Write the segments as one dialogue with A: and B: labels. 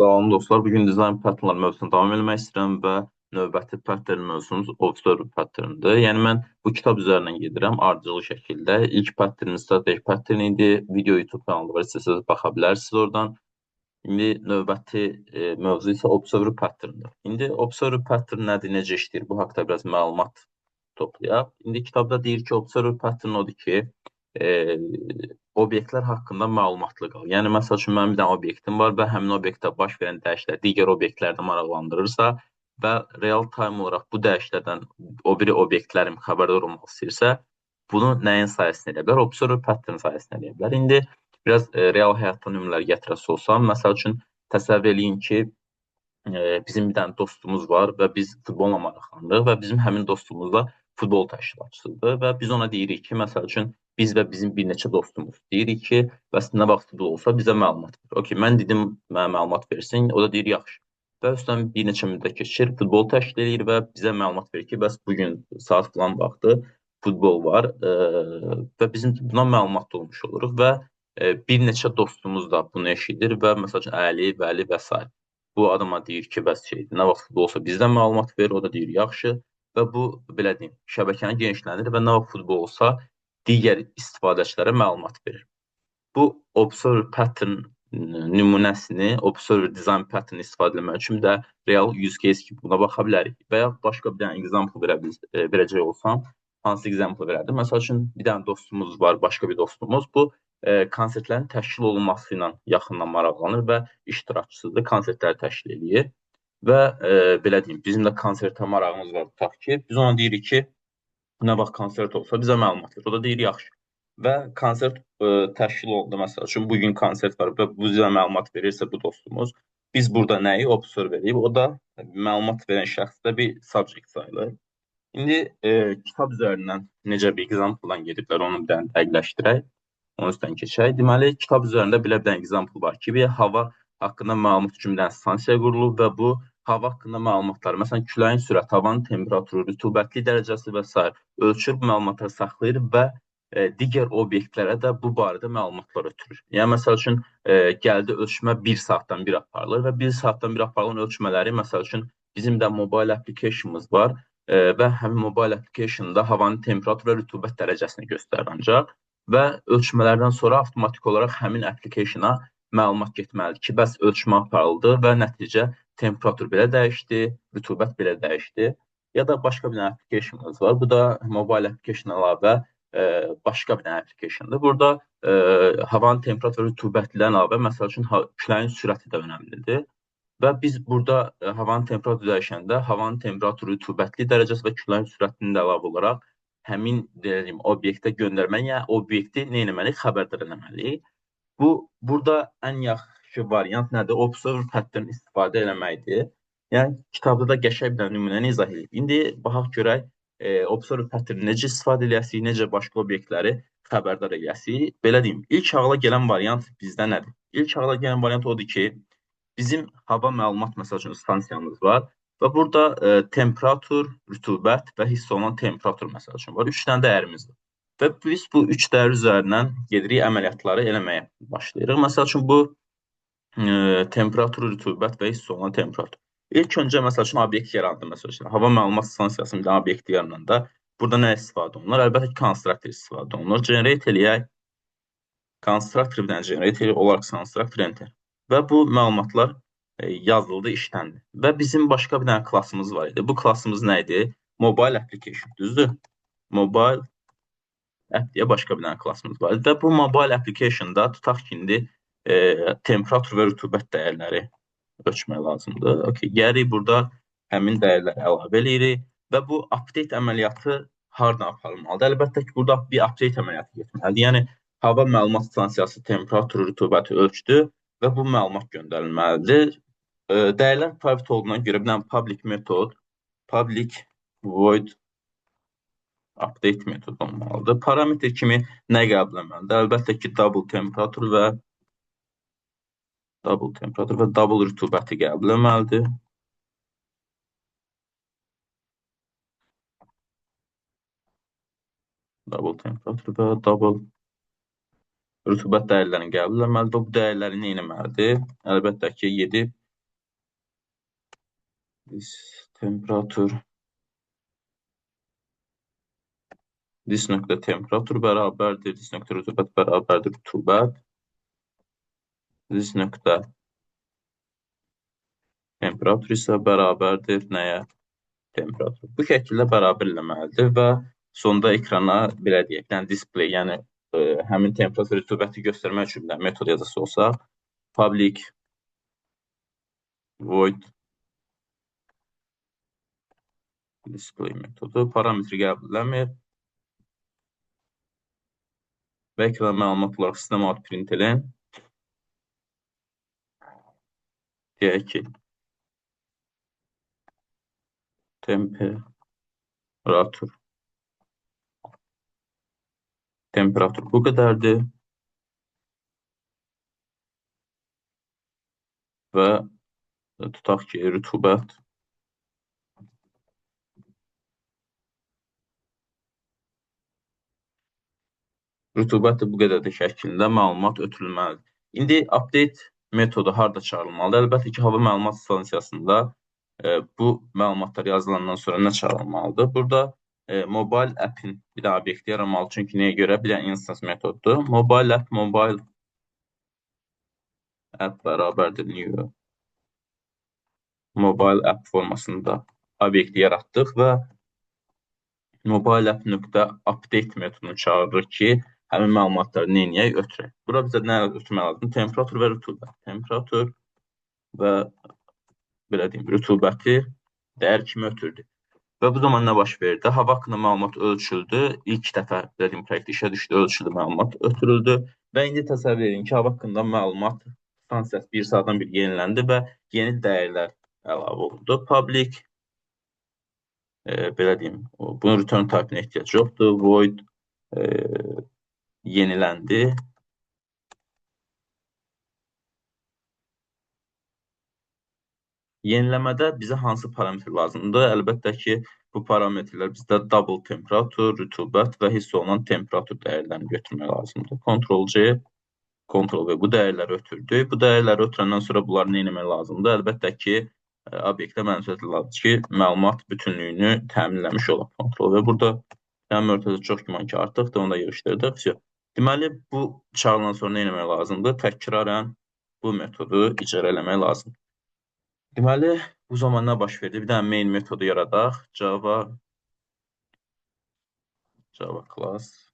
A: Salam dostlar, bugün dizayn patternlar mövzusuna davam etmək istəyirəm və növbəti pattern mövzumuz Observer patterndir. Yəni mən bu kitab üzərindən gedirəm ardıcıl şəkildə. İlk patternimiz strateji pattern idi. Video YouTube kanalı var, istəsəniz baxa bilərsiniz oradan. İndi növbəti mövzu isə Observer patterndir. İndi Observer pattern nədir, necə işləyir? Bu haqqda biraz məlumat toplayaq. İndi kitabda deyir ki, Observer pattern odur ki, e, obyektlər haqqında məlumatlı qal. Yəni, məsəl üçün, mənim bir dənə obyektim var və həmin obyektdə baş verən dəyişikliklər digər obyektlərdə maraqlandırırsa və real time olaraq bu dəyişikliklərdən o biri obyektlərim xəbərdar olmaq istəyirsə, bunu nəyin sayəsində edə bilər? Observer pattern sayəsində edə bilər. İndi biraz real həyatdan nümunələr gətirəsi olsam, məsəl üçün, təsəvvür eləyin ki, bizim bir dənə dostumuz var və biz futbolla maraqlanırıq və bizim həmin dostumuz da futbol təşkilatçısıdır və biz ona deyirik ki, məsəl üçün, biz və bizim bir neçə dostumuz deyirik ki, bəs nə vaxt futbol olsa bizə məlumat ver. Okey, mən dedim, mənə məlumat versin, o da deyir, yaxşı. Və üstədən bir neçə müddət keçir, futbol təşkil edir və bizə məlumat verir ki, bəs bugün saat falan vaxtı futbol var və bizim buna məlumatlı olmuş oluruq və bir neçə dostumuz da bunu eşidir və məsəl üçün Əli, Vəli və s. Bu adama deyir ki, bəs şeydir, nə vaxt futbol olsa bizdən məlumat verir, o da deyir, yaxşı. Və bu, belə deyim, şəbəkəni genişləndirir və nə vaxt futbol olsa digər istifadəçilərə məlumat verir. Bu Observer pattern nümunəsini, Observer design pattern istifadə etmək üçün də real use case kimi buna baxa bilərik. Və ya başqa bir dənə example verəcək olsam, hansı example verərdim? Məsəl üçün, bir dənə dostumuz var, başqa bir dostumuz. Bu, konsertlərin təşkil olunması ilə yaxından maraqlanır və iştirakçısıdır, konsertləri təşkil edir. Və belə deyim, bizim də konsertə marağımız var, tutaq ki, biz ona deyirik ki, nə vaxt konsert olsa bizə məlumat ver. O da deyir, yaxşı. Və konsert təşkil olundu, məsəl üçün, bugün konsert var və bu bizə məlumat verirsə bu dostumuz, biz burada nəyi observe edib, o da məlumat verən şəxs də bir subject sayılır. İndi kitab üzərindən necə bir example-dan gediblər, onu bir dənə dəqiqləşdirək, onun üstdən keçək. Deməli, kitab üzərində belə bir dənə example var ki, bir hava haqqında məlumat üçün bir dənə stansiya qurulub və bu hava haqqında məlumatlar, məsələn, küləyin sürəti, havanın temperaturu, rütubətli dərəcəsi və s. ölçür, bu məlumatları saxlayır və digər obyektlərə də bu barədə məlumatlar ötürür. Yəni, məsəl üçün, gəldi ölçmə 1 saatdan bir aparılır və 1 saatdan bir aparılan ölçmələri, məsəl üçün, bizim də mobile application'ımız var və həmin mobile application'da havanın temperatur və rütubət dərəcəsini göstərir ancaq və ölçmələrdən sonra avtomatik olaraq həmin application'a məlumat getməlidir ki, bəs ölçmə aparıldı və nəticə temperatur belə dəyişdi, rütubət belə dəyişdi. Ya da başqa bir application'ımız var. Bu da mobile application əlavə başqa bir application'dır. Burada havanın temperaturu və rütubətlidən əlavə, məsəl üçün, küləyin sürəti də önəmlidir. Və biz burada havanın temperaturu dəyişəndə havanın temperaturu, rütubətli dərəcəsi və küləyin sürətini də əlavə olaraq həmin deyim, obyektə göndərməliyik, yəni obyekti nə etməliyik, xəbərdar etməliyik. Bu, burada ən yaxşı variant nədir? Observer pattern istifadə eləməkdir. Yəni, kitabda da qəşəng bir nümunəni izah edib. İndi, baxaq görək, Observer pattern necə istifadə eləyəsinik, necə başqa obyektləri xəbərdar eləyəsinik. Belə deyim, ilk ağla gələn variant bizdə nədir? İlk ağla gələn variant odur ki, bizim hava məlumat, məsəl üçün, stansiyamız var və burada temperatur, rütubət və hiss olunan temperatur, məsəl üçün, var. 3 dənə dəyərimiz var. Və biz bu 3 dəyər üzərindən gedirik əməliyyatları eləməyə başlayırıq. Məsəl üçün, bu temperatur, rütubət və hiss olunan temperatur. İlk öncə, məsəl üçün, obyekt yarandı, məsəl üçün, hava məlumat stansiyasının bir dənə obyekti yarananda burada nə istifadə olunur? Əlbəttə ki, konstruktor istifadə olunur. Generate eləyək, konstruktor bir dənə generate eləyək, olaraq konstruktor enter. Və bu məlumatlar yazıldı, işləndi. Və bizim başqa bir dənə klassımız var idi. Bu klassımız nə idi? Mobile application, düzdür? Mobile app deyə başqa bir dənə klassımız var idi. Və bu mobile application-da tutaq ki, indi temperatur və rütubət dəyərləri ölçmək lazımdır. Okay, gəlirik burada həmin dəyərləri əlavə eləyirik və bu update əməliyyatı hardan aparılmalıdır? Əlbəttə ki, burada bir update əməliyyatı getməlidir. Yəni, hava məlumat stansiyası temperaturu, rütubəti ölçdü və bu məlumat göndərilməlidir. Dəyərlər private olduğuna görə bir dənə public metod, public void update metodu olmalıdır. Parametr kimi nə qəbul etməlidir? Əlbəttə ki, double temperatur və double rütubəti qəbul etməlidir. Double temperatur və double rütubət dəyərlərini qəbul etməlidir. Bu dəyərləri nə etməlidir? Əlbəttə ki, gedib Temperatur. Dis nöqtə temperatur bərabərdir. Dis nöqtə rütubət bərabərdir rütubət. Dis nöqtə temperatur isə bərabərdir nəyə? Temperatur. Bu şəkildə bərabər eləməlidir və sonda ekrana belə deyək, yəni display, yəni həmin temperatur rütubəti göstərmək üçün bir metod yazası olsa, public void display metodu parametri qəbul eləmir və ekrana məlumat olaraq sistem out println deyək ki, temperatur bu qədərdir və tutaq ki, rütubət də bu qədərdir şəklində məlumat ötürülməlidir. İndi update metodu harada çağırılmalıdır? Əlbəttə ki, hava məlumat stansiyasında bu məlumatlar yazılandan sonra nə çağırılmalıdır? Burada mobile app'in bir də obyekti yaranmalı. Çünki nəyə görə? Bir də instance metodudur. Mobile app bərabərdir new mobile app formasında obyekti yaratdıq və mobile app nöqtə update metodunu çağırırıq ki, həmin məlumatları neyiniyək? Ötürək. Burada bizə nə ötürmək lazım? Temperatur və rütubət. Temperatur və belə deyim, rütubəti dəyər kimi ötürdük. Və bu zaman nə baş verdi? Hava haqqında məlumat ölçüldü. İlk dəfə dediyim proyekt işə düşdü, ölçüldü, məlumat ötürüldü. Və indi təsəvvür edin ki, hava haqqında məlumat stansiyası bir saatdan bir yeniləndi və yeni dəyərlər əlavə olundu. Public, belə deyim, bunun return type-ına ehtiyac yoxdur. Void yeniləndi. Yeniləmədə bizə hansı parametr lazımdır? Əlbəttə ki, bu parametrlər bizdə double temperatur, rütubət və hiss olunan temperatur dəyərlərini götürmək lazımdır. Ctrl-C, Ctrl-V bu dəyərləri ötürdük. Bu dəyərləri ötürəndən sonra bunları nə etmək lazımdır? Əlbəttə ki, obyektə mənzur edilir ki, məlumat bütünlüyünü təminləmiş olaq. Ctrl-V burada təmin örtədə çox güman ki, artıqdır, onu da yığışdırdıq. Deməli, bu çağrılan sonra nə etmək lazımdır? Təkrarən bu metodu icra eləmək lazımdır. Deməli, bu zaman nə baş verdi? Bir dənə main metodu yaradaq. Java class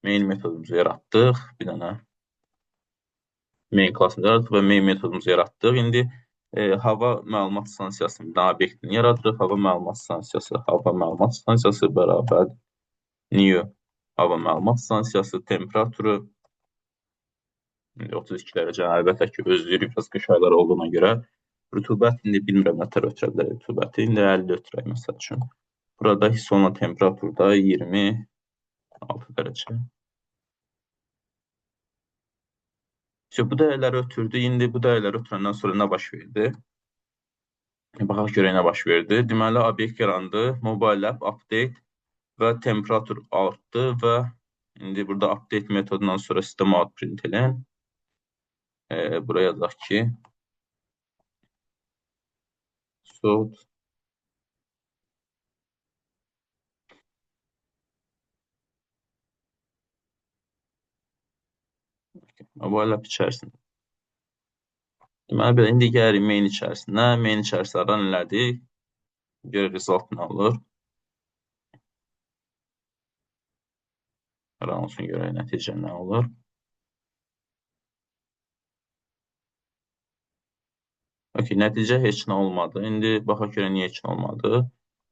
A: main metodumuzu yaratdıq. Bir dənə main classını yaratdıq və main metodumuzu yaratdıq. İndi hava məlumat stansiyasının bir dənə obyektini yaradırıq. Hava məlumat stansiyası bərabər new hava məlumat stansiyası temperaturu 32 dərəcə. Əlbəttə ki, özlüyürük, biraz qış ayları olduğuna görə. Rütubət, indi bilmirəm nətər ötürə bilər rütubəti. İndi 50 ötürək, məsəl üçün. Burada hiss olunan temperaturda 26 dərəcə. Bu dəyərləri ötürdü. İndi bu dəyərləri ötürəndən sonra nə baş verdi? Baxaq görək nə baş verdi. Deməli, obyekt yarandı. Mobile app, update və temperatur artdı və indi burada update metodundan sonra sistem out println. Buraya yazaq ki, sold mobile app içərisində. Deməli, belə indi gəlirik main içərisinə. Main içərisində nələrdir? Görə result nə olur? Run olsun, görək nəticə nə olur? Nəticə heç nə olmadı. İndi baxaq görə niyə heç nə olmadı?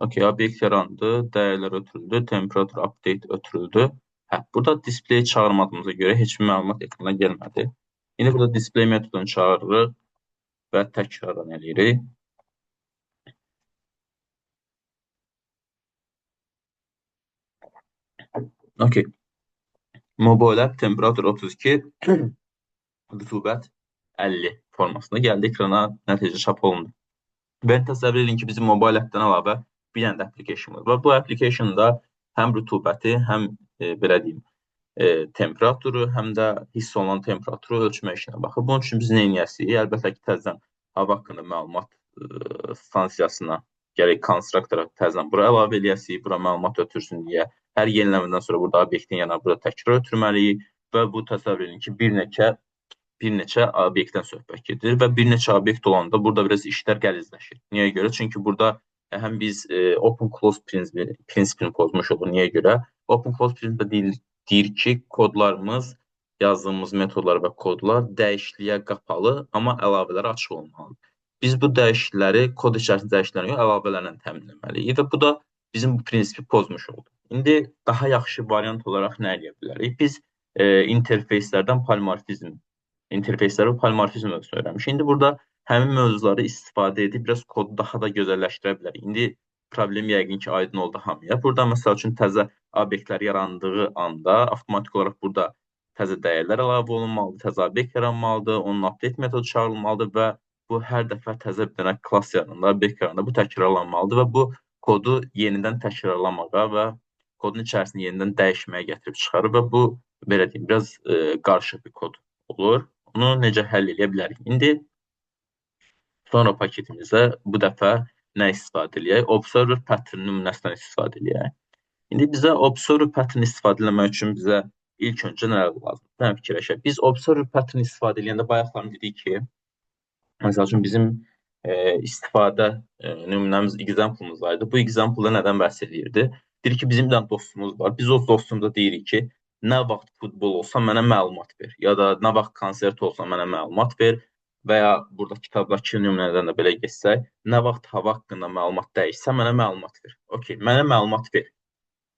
A: Obyekt yarandı, dəyərlər ötürüldü, temperatur update ötürüldü. Burada display çağırmadığımıza görə heç bir məlumat ekrana gəlmədi. İndi burada display metodunu çağırırıq və təkrardan eləyirik. Mobile app temperatur 32, rütubət 50 formasında gəldi ekrana, nəticə çap olundu. Və təsəvvür edin ki, bizim mobile appdən əlavə bir dənə də application var. Və bu applicationda həm rütubəti, həm belə deyim, temperaturu, həm də hiss olunan temperaturu ölçmək işinə baxır. Bunun üçün biz nə edəcəyik? Əlbəttə ki, təzədən hava haqqında məlumat stansiyasına gərək konstruktora təzədən bura əlavə eləyəsik, bura məlumat ötürsün deyə. Hər yeniləmədən sonra burada obyektin yanına burada təkrar ötürməliyik və bu təsəvvür edin ki, bir neçə obyektdən söhbət gedir və bir neçə obyekt olanda burada biraz işlər qəlizləşir. Niyə görə? Çünki burada həm biz open close prinsipini pozmuş olur. Niyə görə? Open close prinsipdə deyir ki, kodlarımız, yazdığımız metodlar və kodlar dəyişikliyə qapalı, amma əlavələr açıq olmalıdır. Biz bu dəyişiklikləri kod içərisində dəyişiklikləri yox, əlavələrlə təmin etməliyik və bu da bizim bu prinsipi pozmuş oldu. İndi daha yaxşı variant olaraq nə edə bilərik? Biz interfeyslərdən interfeysləri polimorfizm mövzusunu öyrənmişik. İndi burada həmin mövzuları istifadə edib biraz kodu daha da gözəlləşdirə bilərik. İndi problem yəqin ki, aydın oldu hamıya. Burada məsəl üçün təzə obyektlər yarandığı anda avtomatik olaraq burada təzə dəyərlər əlavə olunmalıdır, təzə obyekt yaranmalıdır, onun update metodu çağırılmalıdır və bu hər dəfə təzə bir dənə klass yarananda, obyekt yarananda bu təkrarlanmalıdır və bu kodu yenidən təkrarlamağa və kodun içərisini yenidən dəyişməyə gətirib çıxarır və bu, belə deyim, biraz qarışıq bir kod olur. Onu necə həll edə bilərik? İndi sonra paketimizə bu dəfə nə istifadə edək? Observer pattern nümunəsindən istifadə edək. İndi bizə observer pattern istifadə etmək üçün bizə ilk öncə nələr lazımdır? Nə fikirləşək? Biz observer pattern istifadə edəndə bayaqlarım dedik ki, məsəl üçün bizim istifadə nümunəmiz, example-umuz var idi. Bu example-da nədən bəhs edirdi? Deyir ki, bizim bir dənə dostumuz var. Biz o dostumuza deyirik ki, nə vaxt futbol olsa mənə məlumat ver. Ya da nə vaxt konsert olsa mənə məlumat ver. Və ya burada kitabdakı nümunədən də belə geçsək, nə vaxt hava haqqında məlumat dəyişsə mənə məlumat ver. Okey, mənə məlumat ver.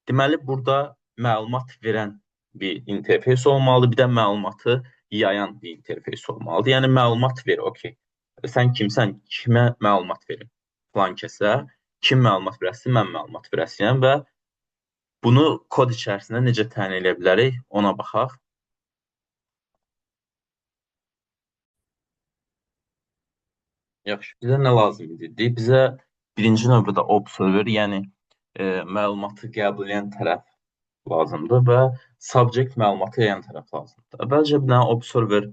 A: Deməli, burada məlumat verən bir interfeys olmalıdır, bir də məlumatı yayan bir interfeys olmalıdır. Yəni, məlumat ver, okey. Sən kimsən, kimə məlumat verin? Plan kəsə, kim məlumat verəsin, mən məlumat verəsiyəm və bunu kod içərisində necə təyin edə bilərik, ona baxaq. Yaxşı, bizə nə lazım idi? Bizə birinci növbədə observer, yəni məlumatı qəbul edən tərəf lazımdır və subject məlumatı yayan tərəf lazımdır. Əvvəlcə bir dənə observer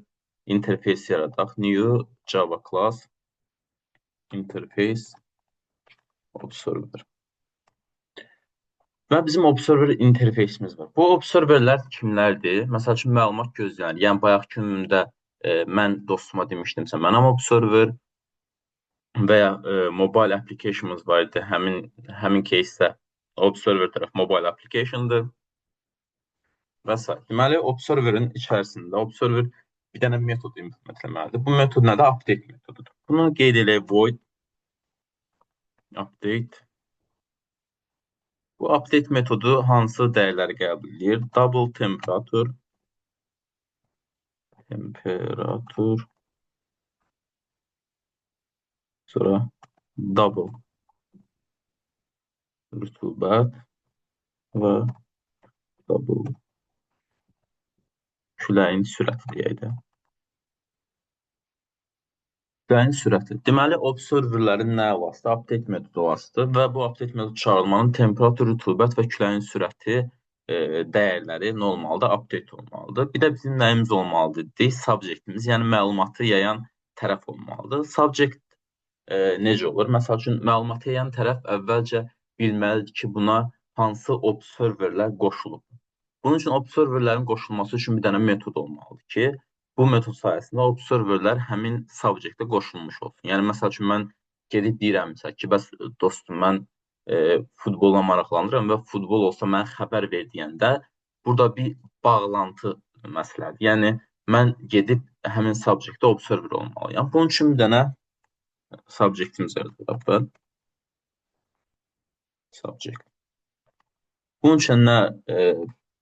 A: interface yaradaq. New Java class interface observer. Və bizim observer interfeysimiz var. Bu observerlər kimlərdir? Məsəl üçün, məlumat gözləyən. Yəni, bayaq günümdə mən dostuma demişdimsə, mənəm observer və ya mobile application'ımız var idi. Həmin case-də observer tərəf mobile application-dır və s. Deməli, observerin içərisində observer bir dənə metod implement etməlidir. Bu metod nədir? Update metodudur. Bunu qeyd eləyək, void update. Bu update metodu hansı dəyərləri qəbul edir? Double temperature, sonra double rütubət və double küləyin sürəti deyək də. Küləyin sürəti. Deməli, observerlərin nə vasitə? Update metodu vasitə və bu update metodu çağırılmanın temperatur, rütubət və küləyin sürəti dəyərləri normalda update olmalıdır. Bir də bizim nəyimiz olmalıdır? Subjectimiz, yəni məlumatı yayan tərəf olmalıdır. Subject necə olur? Məsəl üçün, məlumatı yayan tərəf əvvəlcə bilməlidir ki, buna hansı observerlər qoşulub. Bunun üçün observerlərin qoşulması üçün bir dənə metod olmalıdır ki, bu metod sayəsində observerlər həmin subjectə qoşulmuş olsun. Yəni, məsəl üçün, mən gedib deyirəm ki, bəs dostum, mən futbolla maraqlanıram və futbol olsa mənə xəbər ver deyəndə, burada bir bağlantı məsələdir. Yəni, mən gedib həmin subjectə observer olmalıyam. Bunun üçün bir dənə subjectimiz yaradılır. Subject. Bunun üçün nə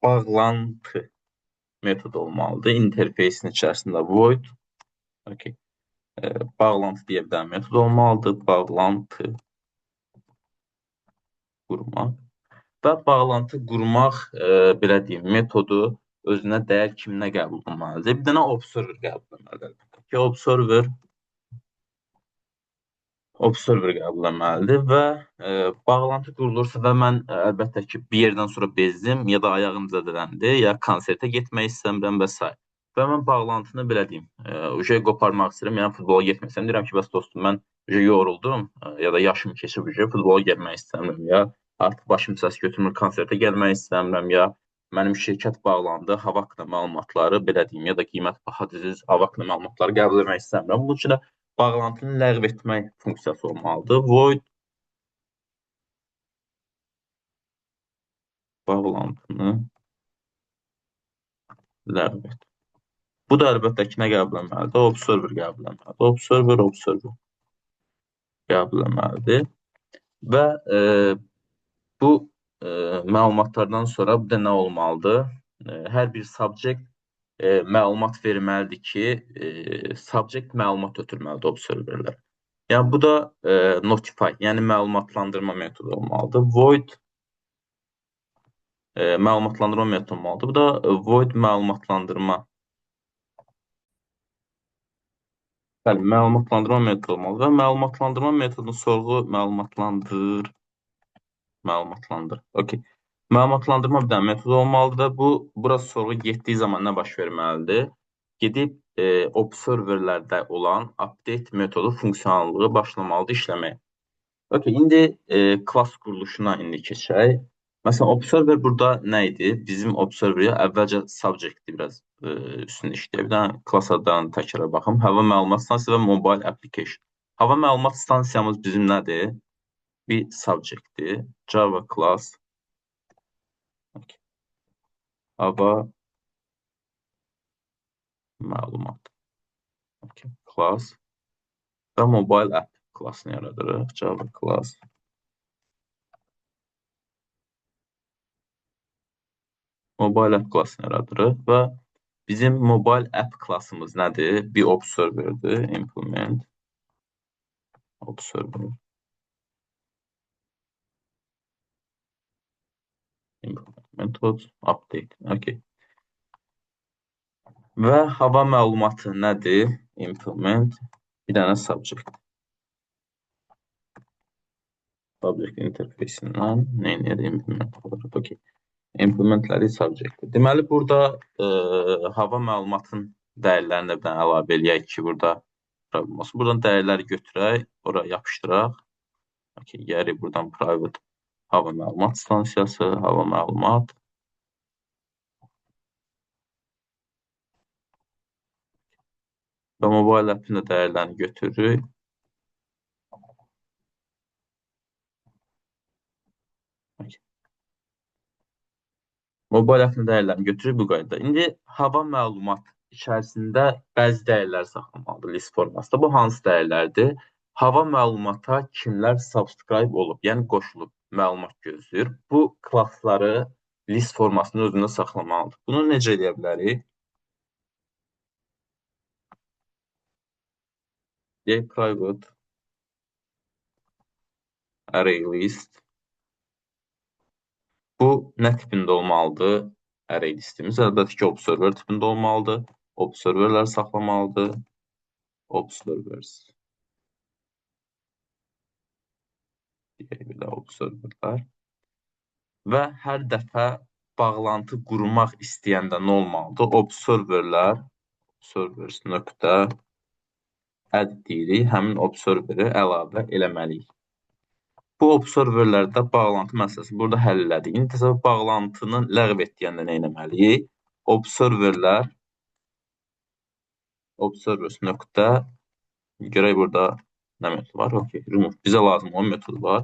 A: bağlantı metodu olmalıdır. Interfeysin içərisində void. Okay. Bağlantı deyə bir dənə metod olmalıdır. Bağlantı qurmaq. Və bağlantı qurmaq, belə deyim, metodu özünə dəyər kiminə qəbul etməlidir? Bir dənə observer qəbul etməlidir. Observer qəbul etməlidir və bağlantı qurulursa və mən əlbəttə ki, bir yerdən sonra bezdim, ya da ayağım zədələndi, ya konsertə getmək istəmirəm və s. Və mən bağlantını belə deyim, uje qoparmaq istəyirəm, yəni futbola getməsəm, deyirəm ki, bəs dostum, mən uje yoruldum, ya da yaşım keçib uje futbola gəlmək istəmirəm, ya artıq başım səs götürmür, konsertə gəlmək istəmirəm, ya mənim şirkət bağlandı, hava haqqında məlumatları belə deyim, ya da qiymət baha düzüz, hava haqqında məlumatları qəbul etmək istəmirəm. Bunun üçün də bağlantını ləğv etmək funksiyası olmalıdır. Void bağlantını ləğv et. Bu da əlbəttə ki, nə qəbul etməlidir? Observer qəbul etməlidir. Observer qəbul etməlidir. Və bu məlumatlardan sonra bir də nə olmalıdır? Hər bir subject məlumat verməlidir ki, subject məlumat ötürməlidir observerlər. Yəni bu da notify, yəni məlumatlandırma metodu olmalıdır. Void məlumatlandırma metodu olmalıdır. Bu da void məlumatlandırma. Bəli, məlumatlandırma metodu olmalıdır və məlumatlandırma metodunu sorğu məlumatlandır. Okay. Məlumatlandırma bir dənə metod olmalıdır. Burası sorğu getdiyi zaman nə baş verməlidir? Gedib observerlərdə olan update metodu funksionallığı başlamalıdır işləməyə. Okay, indi klass quruluşuna indi keçək. Məsələn, observer burada nə idi? Bizim observerə əvvəlcə subject-i biraz üstündə işləyək. Bir dənə klass adlarını təkrar baxım. Hava məlumat stansiyası və mobile application. Hava məlumat stansiyamız bizim nədir? Bir subject-dir. Java class. Okay. Hava məlumat. Okay. Class və mobile app klassını yaradırıq. Java class. Mobile app klassını yaradırıq və bizim mobile app klassımız nədir? Bir observerdir. Implement observer. Implement method update. Okay. Və hava məlumatı nədir? Implement bir dənə subject. Object interface-indən nə edir? Implement olur. Okay. Implementləri subject. Deməli, burada hava məlumatın dəyərlərini də bir dənə əlavə eləyək ki, burada problem olsun. Buradan dəyərləri götürək, oraya yapışdıraq. Okay. Gəri buradan private hava məlumat stansiyası, hava məlumat. Və mobile app'in də dəyərlərini götürürük. Okay. Mobile app'in dəyərlərini götürürük bu qaydada. İndi hava məlumat içərisində bəzi dəyərlər saxlamalıdır list formasında. Bu hansı dəyərlərdir? Hava məlumata kimlər subscribe olub, yəni qoşulub məlumat gözləyir. Bu klassları list formasının özündə saxlamalıdır. Bunu necə edə bilərik? Deyək, private array list. Bu nə tipində olmalıdır? Array listimiz əlbəttə ki, observer tipində olmalıdır. Observerlər saxlamalıdır. Observers. Deyək, bir də observerlər. Və hər dəfə bağlantı qurmaq istəyəndə nə olmalıdır? Observerlər, observers nöqtə add deyirik, həmin observeri əlavə eləməliyik. Bu observerlərdə bağlantı məsələsi burada həll elədik. İndi təsəvvür bağlantını ləğv etdiyəndə nə etməliyik? Observerlər, observers nöqtə, görək burada nə metod var? Okay, remove. Bizə lazım olan metod var.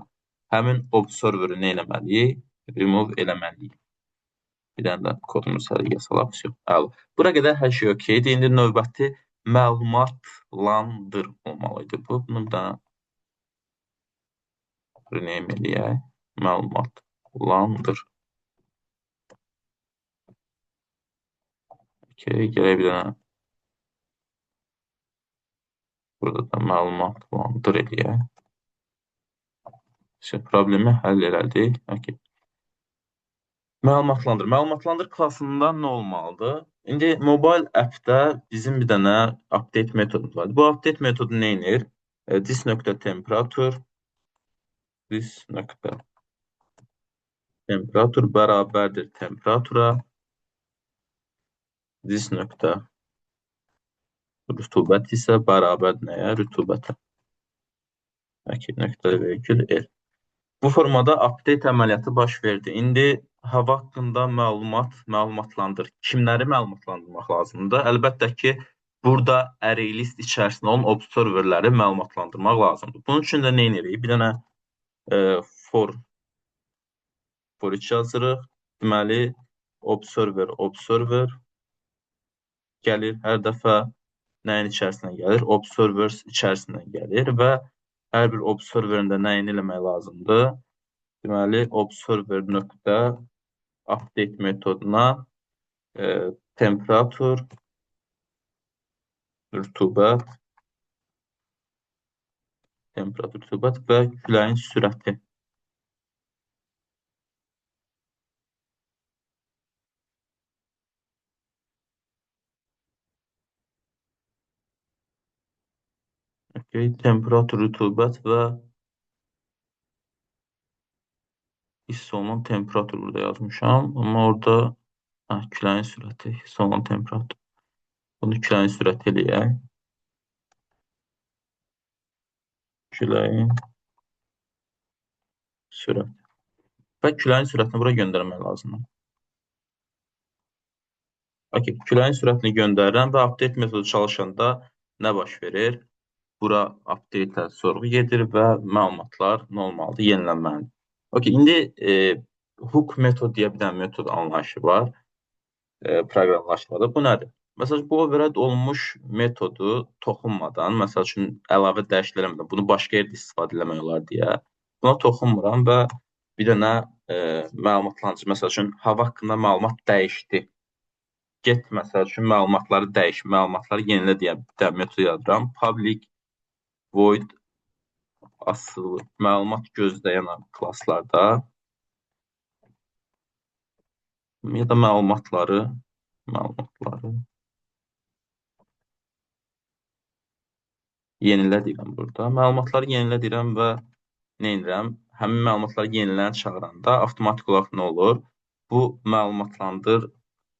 A: Həmin observeri nə etməliyik? Remove eləməliyik. Bir dənə də kodumuzu səliqəyə salaq. Əla. Bura qədər hər şey okeydir. İndi növbəti məlumatlandır olmalıydı bu. Bunu da rename eləyək. Məlumatlandır. Okay, gələk bir dənə. Burada da məlumatlandır eləyək. Problemi həll elədik. Okay. Məlumatlandır. Məlumatlandır klassında nə olmalıdır? İndi mobile app'də bizim bir dənə update metodumuz var. Bu update metodu nə edir? This.temperature bərabərdir temperatura. This nöqtə Rütubət isə bərabər nəyə? Rütubətə. Nöqtəli vergül L. Bu formada update əməliyyatı baş verdi. İndi hava haqqında məlumatlandır. Kimləri məlumatlandırmaq lazımdır? Əlbəttə ki, burada array list içərisində olan observerləri məlumatlandırmaq lazımdır. Bunun üçün də nə edirik? Bir dənə e, for each yazırıq. Deməli, observer gəlir hər dəfə nəyin içərisindən gəlir? Observers içərisindən gəlir və hər bir observerin də nəyini eləmək lazımdır? Deməli, observer nöqtə update metoduna temperatur, rütubət və küləyin sürəti. Temperatur, rütubət və hiss olunan temperatur burada yazmışam. Amma orada küləyin sürəti, hiss olunan temperatur. Bunu küləyin sürəti eləyək. Küləyin sürəti. Və küləyin sürətini bura göndərmək lazımdır. Küləyin sürətini göndərirəm və update metodu çalışanda nə baş verir? Bura update-ə sorğu gedir və məlumatlar normaldır, yenilənməlidir. İndi hook metod deyə bir dənə metod anlayışı var proqramlaşmada. Bu nədir? Məsələn, bu override olunmuş metodu toxunmadan, məsəl üçün əlavə dəyişiklik eləmədən, bunu başqa yerdə istifadə eləmək olar deyə buna toxunmuram və bir dənə məlumatlandırıcı, məsəl üçün hava haqqında məlumat dəyişdi. Get, məsəl üçün məlumatları dəyiş, məlumatları yenilə deyə bir dənə metod yazıram. Public void asılı məlumat gözləyən klasslarda ya da məlumatları yenilə deyirəm burada. Məlumatları yenilə deyirəm və nə edirəm? Həmin məlumatları yeniləni çağıranda avtomatik olaraq nə olur? Bu məlumatlandır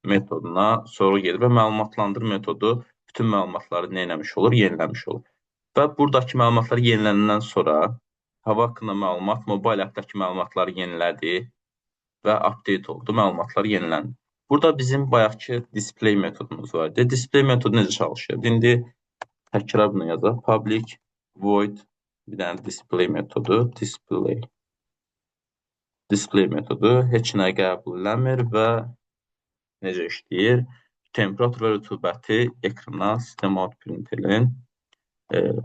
A: metoduna sorğu gedir və məlumatlandır metodu bütün məlumatları nə etmiş olur? Yeniləmiş olur. Və buradakı məlumatlar yenilənəndən sonra hava haqqında məlumat, mobile appdakı məlumatları yenilədi və update oldu, məlumatlar yeniləndi. Burada bizim bayaqki display metodumuz var idi. Display metodu necə çalışır? İndi təkrar bunu yazaq. Public void bir dənə display metodu, display metodu heç nə qəbul eləmir və necə işləyir? Temperatur və rütubəti ekrana sistem out println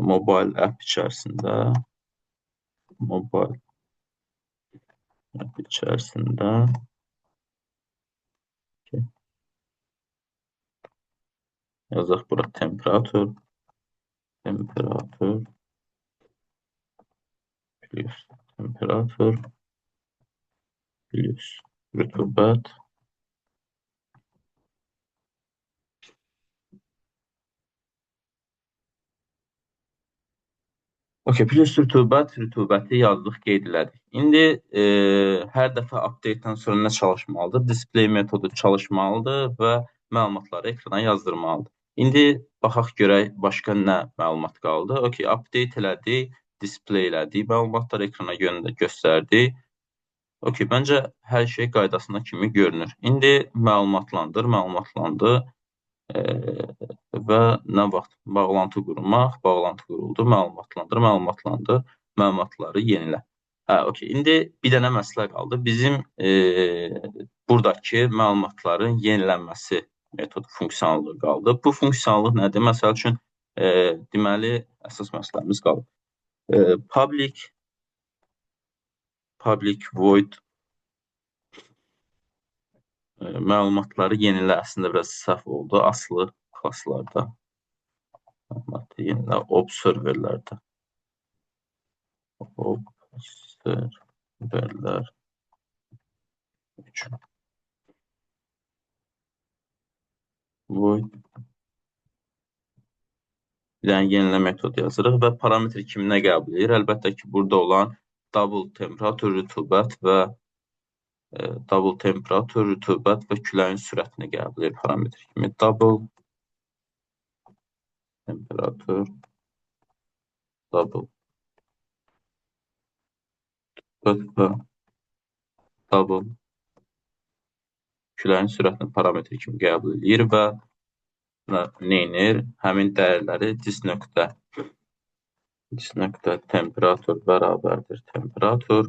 A: mobile app içərisində yazaq bura temperatur plus rütubət plus rütubəti yazdıq, qeyd elədik. İndi hər dəfə update-dən sonra nə çalışmalıdır? Display metodu çalışmalıdır və məlumatları ekrana yazdırmalıdır. İndi baxaq görək başqa nə məlumat qaldı. Update elədik, display elədik, məlumatları ekrana göstərdik. Məncə hər şey qaydasına kimi görünür. İndi məlumatlandı. Və nə vaxt bağlantı qurmaq, bağlantı quruldu, məlumatlandı, məlumatları yenilə. İndi bir dənə məsələ qaldı. Bizim buradakı məlumatların yenilənməsi metodu funksiyonallığı qaldı. Bu funksiyonallıq nədir? Məsəl üçün, deməli, əsas məsələmiz qaldı. Public void məlumatları yenilə, əslində biraz səhv oldu. Asılı klasslarda məlumatı yenilə, observerlərdə. Observerlər üçün void bir dənə yenilə metodu yazırıq və parametr kimi nə qəbul edir? Əlbəttə ki, burada olan double temperatur, rütubət və küləyin sürətini qəbul edir parametr kimi. Double temperatur, double, ötbə, double, küləyin sürətini parametri kimi qəbul edir və neynir? Həmin dəyərləri dis nöqtə temperatur bərabərdir temperatur,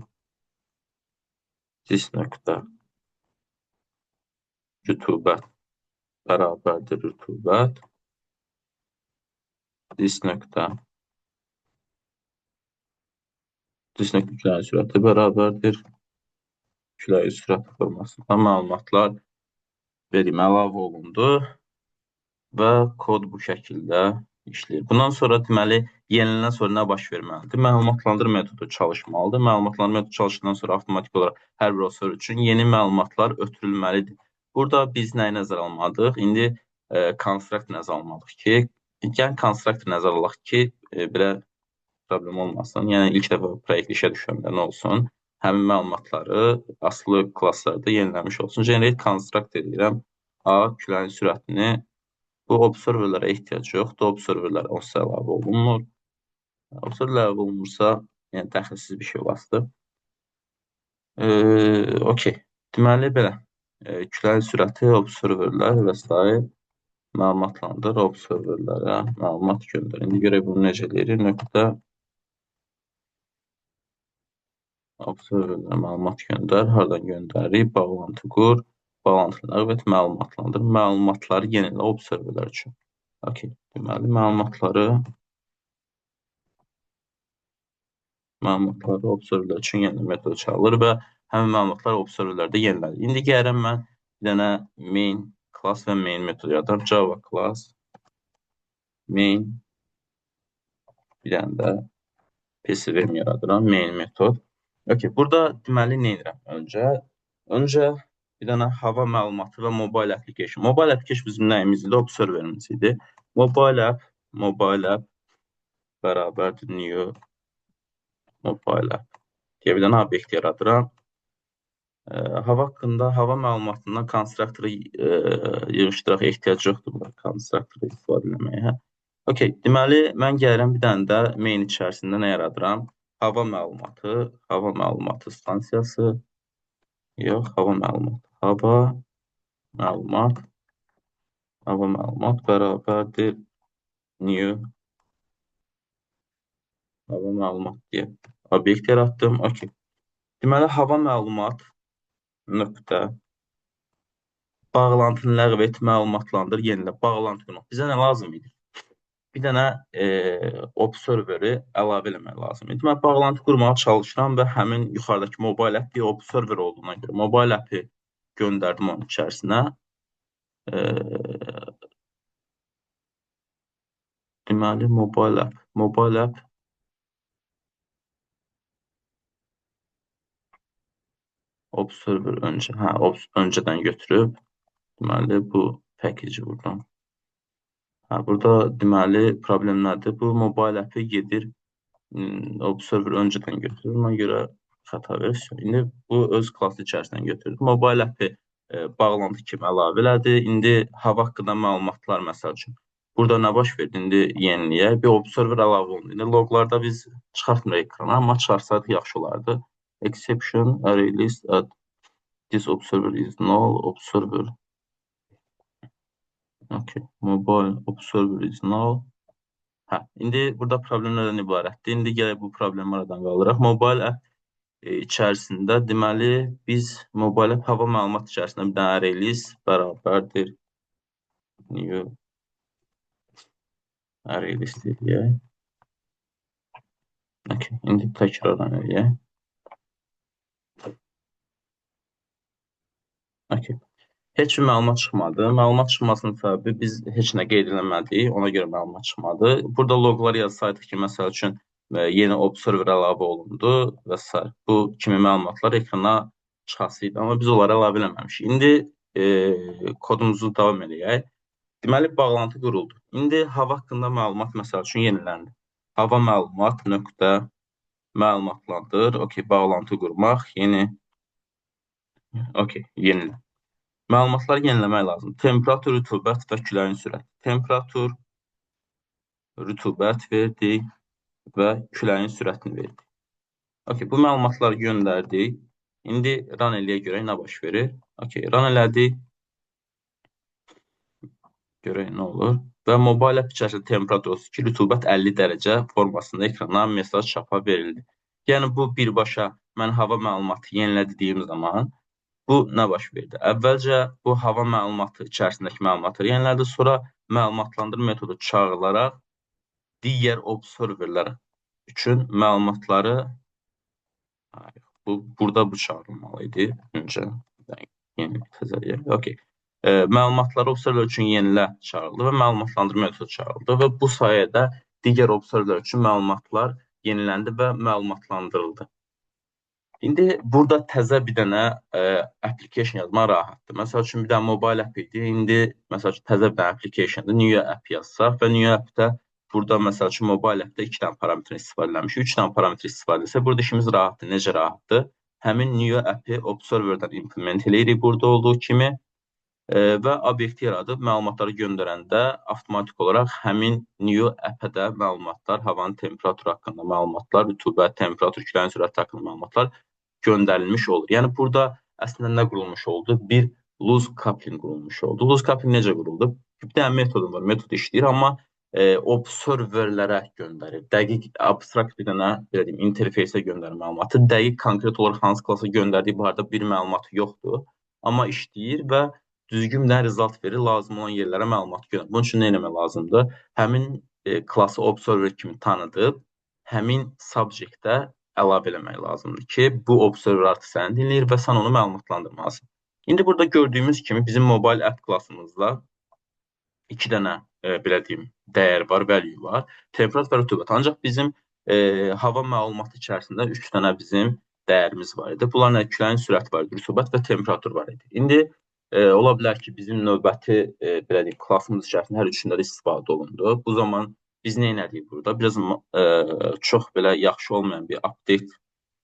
A: dis nöqtə rütubət bərabərdir rütubət, dis nöqtə küləyin sürəti bərabərdir küləyin sürəti formasında məlumatlar əlavə olundu və kod bu şəkildə işləyir. Bundan sonra deməli yenilənən sonra nə baş verməlidir? Məlumatlandırma metodu çalışmalıdır. Məlumatlandırma metodu çalışdıqdan sonra avtomatik olaraq hər bir observer üçün yeni məlumatlar ötürülməlidir. Burada biz nəyi nəzərə almalıyıq? İndi constructor nəzərə almalıyıq ki, yəni constructor nəzərə alaq ki, belə problem olmasın. Yəni ilk dəfə proyekt işə düşəndə nə olsun? Həmin məlumatları asılı klasslarda yeniləmiş olsun. Generate constructor deyirəm. A küləyin sürətini bu observerlərə ehtiyac yoxdur. Observerlər onsuz əlavə olunmur. Observerlər əlavə olunmursa, yəni dəxilsiz bir şey olasıdır. Okey. Deməli belə. Küləyin sürəti, observerlər və s. məlumatlandır. Observerlərə məlumat göndər. İndi görək bunu necə edirik. Nöqtə observerlərə məlumat göndər. Hardan göndərik? Bağlantı qur. Bağlantılar və məlumatlandır. Məlumatları yenilə observerlər üçün. Okey. Deməli, məlumatları observerlər üçün yenilə metodu çağırılır və həmin məlumatlar observerlərdə yenilədir. İndi gəlirəm mən bir dənə main class və main metodu yaradıram. Java class main bir dənə də PCVM yaradıram. Main metod. Okey. Burada deməli nə edirəm? Öncə bir dənə hava məlumatı və mobile application. Mobile application bizim nəyimiz idi? Observerimiz idi. Mobile app bərabərdir new mobile app deyə bir dənə obyekt yaradıram. Hava haqqında, hava məlumatından konstruktoru yığışdıraq, ehtiyac yoxdur burada konstruktoru istifadə etməyə. Okey, deməli, mən gəlirəm bir dənə də main içərisində nə yaradıram? Hava məlumatı stansiyası, yox, hava məlumat bərabərdir new hava məlumat deyə obyekt yaratdım. Okey. Deməli, hava məlumat nöqtə bağlantını ləğv et, məlumatlandır, yenilə. Bağlantı qurmaq. Bizə nə lazım idi? Bir dənə observeri əlavə eləmək lazım idi. Mən bağlantı qurmağa çalışıram və həmin yuxarıdakı mobile app bir observer olduğuna görə mobile app'i göndərdim onun içərisinə. Deməli, mobile app observer öncədən götürüb, deməli, bu package buradan. Burada deməli, problem nədir? Bu mobile app'i gedir, observer öncədən götürür, ona görə xəta verir. İndi bu öz klassı içərisindən götürdü. Mobile app'i bağlantı kimi əlavə elədi. İndi hava haqqında məlumatlar, məsəl üçün. Burada nə baş verdi? İndi yeniliyə bir observer əlavə olundu. İndi loglarda biz çıxartmırıq ekrana, amma çıxarsaydı yaxşı olardı. Exception, array list, this observer is null, observer. Okay, mobile observer is null. İndi burada problem nədən ibarətdir? İndi gələk bu problemi aradan qaldıraq. Mobile app içərisində deməli biz mobile app hava məlumat içərisində bir dənə array list bərabərdir new array list eləyək. Okay, indi təkrardan eləyək. Okay. Heç bir məlumat çıxmadı. Məlumat çıxmasının səbəbi biz heç nə qeyd eləmədik, ona görə məlumat çıxmadı. Burada loqlar yazsaydıq ki, məsəl üçün yeni observer əlavə olundu və s. Bu kimi məlumatlar ekrana çıxasıydı, amma biz onları əlavə eləməmişik. İndi kodumuzu davam edək. Deməli, bağlantı quruldu. İndi hava haqqında məlumat məsəl üçün yeniləndi. Hava məlumat nöqtə məlumatlandır. Okey, bağlantı qurmaq, yeni. Okey, yenilə. Məlumatları yeniləmək lazım. Temperatur, rütubət və küləyin sürəti. Temperatur rütubət verdik və küləyin sürətini verdik. Okay, bu məlumatları göndərdik. İndi run eləyə görə nə baş verir? Okay, run elədik. Görək nə olur. Və mobile app içərisində temperatur 32, rütubət 50 dərəcə formasında ekrana mesaj çapa verildi. Yəni bu birbaşa mən hava məlumatı yenilədiyim zaman bu nə baş verdi? Əvvəlcə bu hava məlumatı içərisindəki məlumatları yenilədi, sonra məlumatlandırma metodu çağırılaraq digər observerlər üçün məlumatları burada bu çağırılmalı idi öncə. Yeni təzəliyə. Okay. Məlumatları observer üçün yenilə çağırıldı və məlumatlandırma metodu çağırıldı və bu sayədə digər observerlər üçün məlumatlar yeniləndi və məlumatlandırıldı. İndi burada təzə bir dənə application yazmaq rahatdır. Məsəl üçün bir dənə mobile app idi. İndi məsəl üçün təzə bir dənə applicationdır. New app yazsaq və new appdə burada məsəl üçün mobile appdə 2 dənə parametr istifadə edilmiş, 3 dənə parametr istifadə etsə, burada işimiz rahatdır. Necə rahatdır? Həmin new app'i observerdən implement eləyirik burada olduğu kimi və obyekti yaradıb məlumatları göndərəndə avtomatik olaraq həmin new app-ə də məlumatlar, havanın temperaturu haqqında məlumatlar, rütubət, temperatur, küləyin sürəti haqqında məlumatlar göndərilmiş olur. Yəni burada əslində nə qurulmuş oldu? Bir loose coupling qurulmuş oldu. Loose coupling necə quruldu? Bir dənə metodum var. Metod işləyir, amma observerlərə göndərir. Dəqiq abstrakt bir dənə belə deyim, interfeysə göndərir məlumatı. Dəqiq konkret olaraq hansı klasa göndərdiyi barədə bir məlumatı yoxdur. Amma işləyir və düzgün bir result verir, lazım olan yerlərə məlumat göndərir. Bunun üçün nə etmək lazımdır? Həmin klası observer kimi tanıdıb, həmin subjectə əlavə eləmək lazımdır ki, bu observer artıq səni dinləyir və sən onu məlumatlandırmalısın. İndi burada gördüyümüz kimi bizim mobile app klasımızda 2 dənə belə deyim, dəyər var, value var. Temperatur və rütubət. Ancaq bizim hava məlumatı içərisində 3 dənə bizim dəyərimiz var idi. Bunların küləyin sürəti var idi, rütubət və temperatur var idi. İndi ola bilər ki, bizim növbəti belə deyim, klassımız içərisində hər üçündə də istifadə olundu. Bu zaman biz nə etdik burada? Biraz çox belə yaxşı olmayan bir update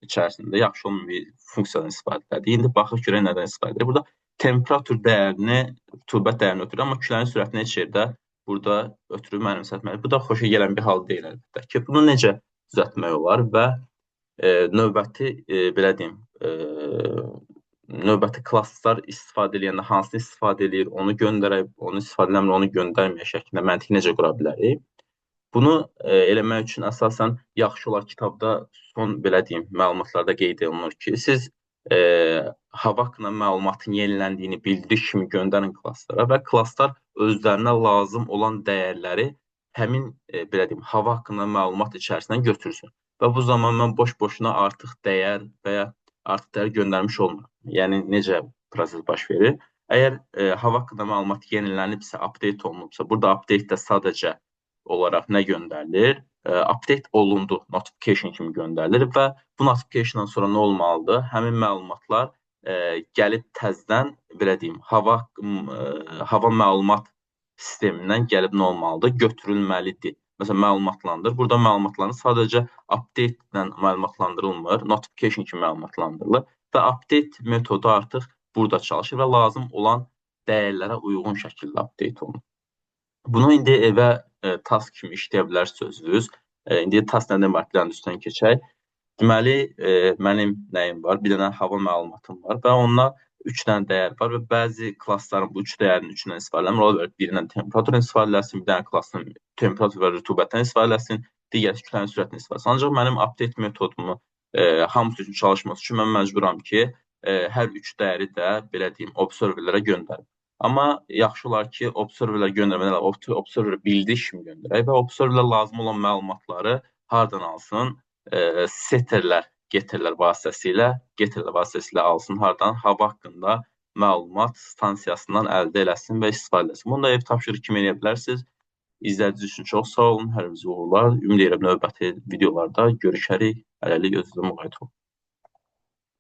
A: içərisində yaxşı olmayan bir funksiyadan istifadə etdik. İndi baxaq görək nədən istifadə edir. Burada temperatur dəyərini, rütubət dəyərini ötürür, amma küləyin sürətini heç yerdə burada ötürüb mənimsətməli. Bu da xoşa gələn bir hal deyil əlbəttə ki, bunu necə düzəltmək olar və növbəti belə deyim, növbəti klasslar istifadə edəndə hansını istifadə edir, onu göndərək, onu istifadə eləmir, onu göndərməyə şəklində məntiq necə qura bilərik? Bunu eləmək üçün əsasən yaxşı olar kitabda son belə deyim, məlumatlarda qeyd olunur ki, siz hava haqqında məlumatın yeniləndiyini bildiriş kimi göndərin klasslara və klasslar özlərinə lazım olan dəyərləri həmin belə deyim, hava haqqında məlumat içərisindən götürsün. Və bu zaman mən boş-boşuna artıq dəyər və ya artıq dəyər göndərmiş olmuram. Yəni necə proses baş verir? Əgər hava haqqında məlumat yenilənibsə, update olunubsa, burada update də sadəcə olaraq nə göndərilir? Update olundu, notification kimi göndərilir və bu notificationdan sonra nə olmalıdır? Həmin məlumatlar gəlib təzədən belə deyim, hava məlumat sistemindən gəlib nə olmalıdır? Götürülməlidir. Məsələn, məlumatlandır. Burada məlumatların sadəcə update ilə məlumatlandırılmır, notification kimi məlumatlandırılır və update metodu artıq burada çalışır və lazım olan dəyərlərə uyğun şəkildə update olunur. Bunu indi evə task kimi işləyə bilərsiniz özünüz. İndi task nədən var? Bir dənə üstdən keçək. Deməli, mənim nəyim var? Bir dənə hava məlumatım var və onunla 3 dənə dəyər var və bəzi klassların bu 3 dəyərin 3-dən istifadə edir. Ola bilər birindən temperaturdan istifadə eləsin, bir dənə klassın temperatur və rütubətdən istifadə eləsin, digər kütlənin sürətini istifadə etsin. Ancaq mənim update metodumu hamısı üçün çalışması üçün mən məcburam ki, hər 3 dəyəri də belə deyim, observerlərə göndərim. Amma yaxşı olar ki, observerlər göndərmədən observer bildiriş kimi göndərək və observerlər lazım olan məlumatları hardan alsın? Setterlər, getirlər vasitəsilə alsın, hardan hava haqqında məlumat stansiyasından əldə eləsin və istifadə eləsin. Bunu da ev tapşırıq kimi eləyə bilərsiniz. İzlədiyiniz üçün çox sağ olun, hər biriniz uğurlar. Ümid edirəm növbəti videolarda görüşərik. Hələlik özünüzə müğayət olun.